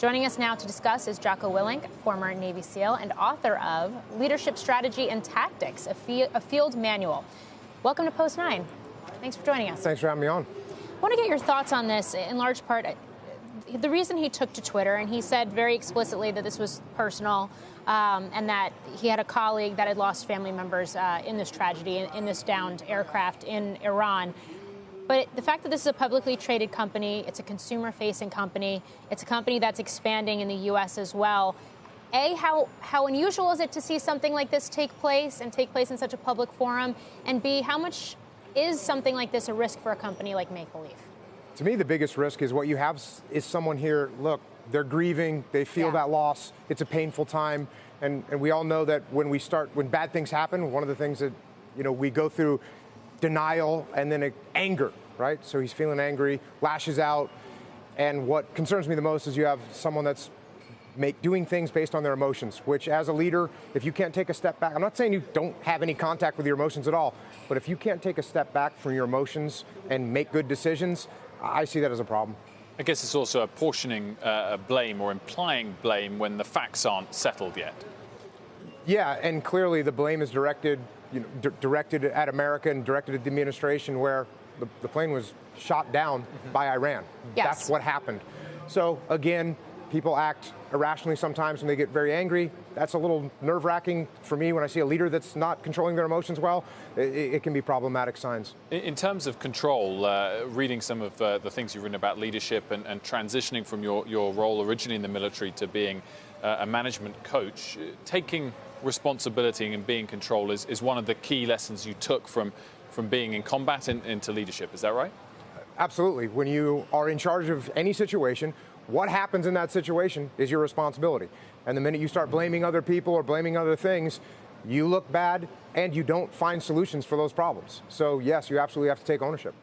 Joining us now to discuss is Jocko Willink, former Navy SEAL and author of Leadership Strategy and Tactics, a field manual. Welcome to Post 9. Thanks for joining us. Thanks for having me on. I want to get your thoughts on this. In large part, the reason he took to Twitter, and he said very explicitly that this was personal, and that he had a colleague that had lost family members in this tragedy, in this downed aircraft in Iran. But the fact that this is a publicly traded company, it's a consumer-facing company, it's a company that's expanding in the U.S. as well. A, how unusual is it to see something like this take place in such a public forum? And B, how much is something like this a risk for a company like Make Believe? To me, the biggest risk is what you have is someone here, look, they're grieving, they feel that loss, it's a painful time, and we all know that when bad things happen, one of the things that, we go through denial and then anger, right? So he's feeling angry, lashes out, and what concerns me the most is you have someone that's doing things based on their emotions, which as a leader, if you can't take a step back, I'm not saying you don't have any contact with your emotions at all, but if you can't take a step back from your emotions and make good decisions, I see that as a problem. I guess it's also apportioning blame or implying blame when the facts aren't settled yet. Yeah, and clearly the blame is directed at America and directed at the administration, where the plane was shot down by Iran. Yes. That's what happened. So again, people act irrationally sometimes when they get very angry. That's a little nerve-wracking for me when I see a leader that's not controlling their emotions well. It can be problematic signs. In terms of control, reading some of the things you've written about leadership and transitioning from your role originally in the military to being a management coach, taking responsibility and being in control is one of the key lessons you took from being in combat into leadership. Is that right? Absolutely. When you are in charge of any situation, what happens in that situation is your responsibility. And the minute you start blaming other people or blaming other things, you look bad and you don't find solutions for those problems. So yes, you absolutely have to take ownership.